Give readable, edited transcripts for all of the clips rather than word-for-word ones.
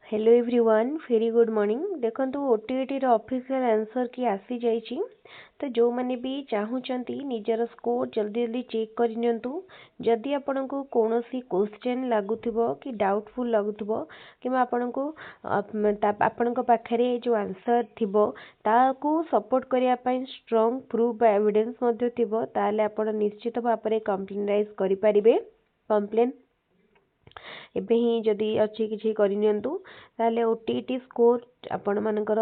Hello everyone very good morning देखंतु OTET रो official answer की आसी जाइछि तो जो माने भी चाहूचंती निजर स्कोर जल्दी जल्दी चेक कर नियंतु जदि आपनको कोनोसी क्वेश्चन लागुथिबो कि डाउटफुल लागुथिबो किबा आपनको पाखरे जो आंसर थिबो ताकू सपोर्ट करिया पई स्ट्रांग प्रूफ एविडेंस मध्ये थिबो ताले आपण निश्चित भाबरे कंप्लेंटाइज करि परिबे कंप्लेन एबे ही जदि अच्छी किसी करनियंतु ताले ओटीईटी स्कोर आपण मानकर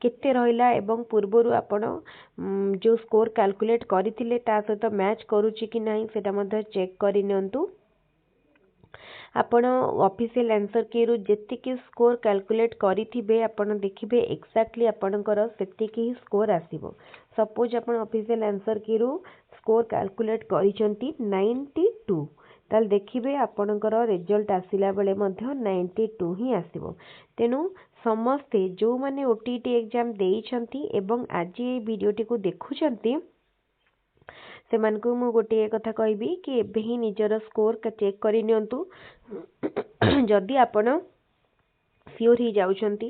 केते रहिला एवं पूर्वरु आपण जो स्कोर कैलकुलेट करथिले ता सहित मैच करूची कि नाही सेटा मध्ये चेक करनियंतु आपण ऑफिशियल आंसर की रु जेतिकी स्कोर कैलकुलेट करिथिबे आपण देखिबे एक्जेक्टली आपणकर सेतिकी स्कोर आसीबो सपोज आपण ऑफिशियल आंसर की रु स्कोर कैलकुलेट करिसंती 92 ताल देखिबे आपणकर रिजल्ट आसिला बेले मध्य 92 ही आसीबो तेनु समस्ते जो माने ओटीईटी एग्जाम देइछंती एवं आज ये वीडियोटी को देखुछंती से मन को मु गोटे कथा कहबी कि एबे ही निजर स्कोर का चेक करि नियंतु जदि आपण सियोर ही जाउछंती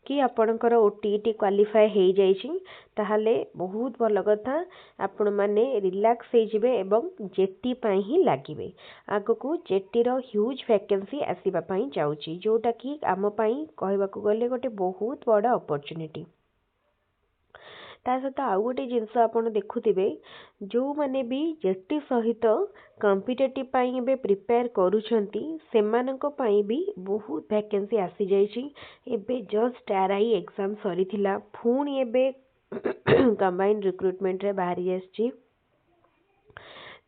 कि आपणकर ओटीईटी क्वालिफाई हे जाइछि ताहाले बहुत भल कथा आपण माने रिलैक्स हे जिवे एवं जेटी पई ही लागिवे आगो को जेटी रो ह्यूज वैकेंसी आसीबा पई जाउछि जोटा कि आम पई कहबा को गले गोटे बहुत बड़ा अपॉर्चुनिटी ता सहित आउ गोटे जिनस आपण देखुथिबे जो माने भी जेटी सहित कॉम्पिटिटिव पई बे प्रिपेयर करूछंती सेमानक पई भी बहुत वैकेंसी आसी जाइछि एबे जस्ट आरआई एग्जाम सरीथिला फुणी एबे कंबाइंड रिक्रूटमेंट रे बाहरी आछि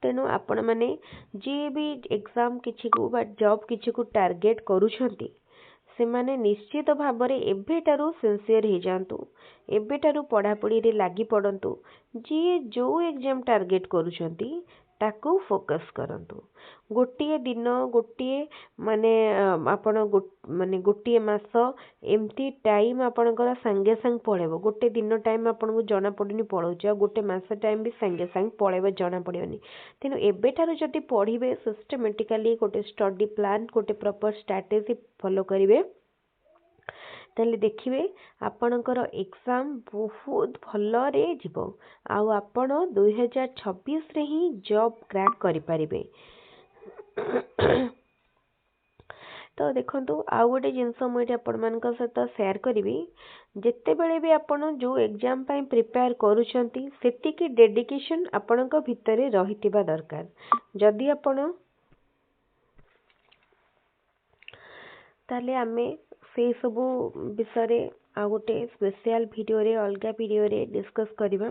तेनु आपण माने जे भी एग्जाम किछि को बा जॉब किछि को टारगेट करूछंती से माने निश्चित भाबरे एबेटारू सिंसियर हे जानतु एबेटारू पढ़ापढ़ी रे लागी पड़ंतु जे जो एग्जाम टारगेट करूछंती ताको फोकस करंतु गोटिए दिन गोटिए माने आपण माने गोटिए मास एम्ति टाइम आपणकर संगे संग पळेबो गोटे दिन टाइम आपनको जणा पडुनी पळौछ गोटे मास टाइम भी संगे संग पळेबो जणा पडियोनी तेनु एबेठारु जति पढिबे सिस्टमैटिकली गोटे स्टडी प्लान गोटे प्रॉपर स्ट्रेटजी फॉलो करिवे ताले देखिबे आपणकर एग्जाम बहुत भल रे जिवो आउ आपण 2026 रे ही जॉब क्रैक करि परिबे तो देखंतु आउ गोटे जिनस मुझे आपण मानक सहित शेयर करी जिते बेले भी आपण जो एग्जाम पई प्रिपेयर करूछंती सेतिकी डेडिकेशन आपणक भितरे रहितिबा दरकार जदि आपण ताले आमे से सब विषय आ गोटे स्पेशल वीडियो रे अलगा वीडियो रे डिस्कस करबा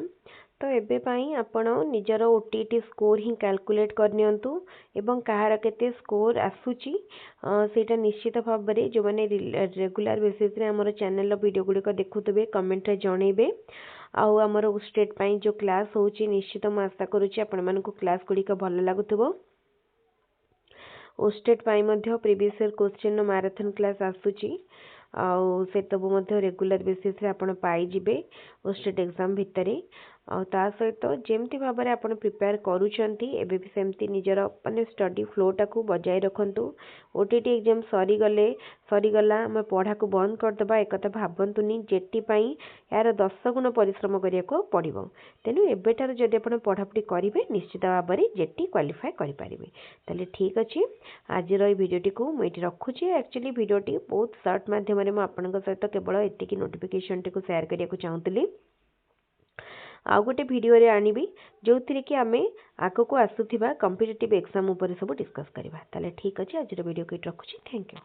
तो एबे पाई आपण निजर ओटीईटी स्कोर ही कैलकुलेट करनियंतु एवं कहार केते स्कोर आसुची सेटा निश्चित भाव रे जो माने रेगुलर बेसिस रे हमर चैनल रो वीडियो गुडी को देखुतबे कमेंट रे जणेबे आउ हमर स्टेट पाई जो क्लास होची निश्चित म आशा करूची आपण मानको क्लास गुडी को भल लागुतबो स्टेट पाई मध्य previous year question marathon class आसुची आउ से तब मध्य रेगुलर बेसिस रे आपण पाई जिबे स्टेट एग्जाम भितरे आ ता सहित जेमती भाव में आप प्रिपेयर करूछंती एबे भी सेमती निजर माने स्टडी फ्लोटा को बजाय रखंतु ओटीटी एग्जाम सरीगला आम पढ़ा को बंद करदबा एक कथा भाबंतुनी जेटी पई यार 10 गुण परिश्रम करिया को पड़िबो तेनु एबेटार जदि आपण पढ़ापढ़ी करिवे निश्चित भाव में जेटी क्वालिफाई करि परिबे ताले ठीक अछि आज रो वीडियोटी को मैं एटी रखुची एक्चुअली वीडियोटी बहुत शॉर्ट माध्यम रे म आपनक सहित केवल एतिकी नोटिफिकेशन टी को शेयर करिया को चाहूतली आउ गोटे वीडियो रे आनिबी जो थी कि आमे आगो को आसुथिबा कॉम्पिटिटिव एग्जाम ऊपर सब डिस्कस करबा ताले ठीक अछि आज रो वीडियो को रखुची थैंक यू।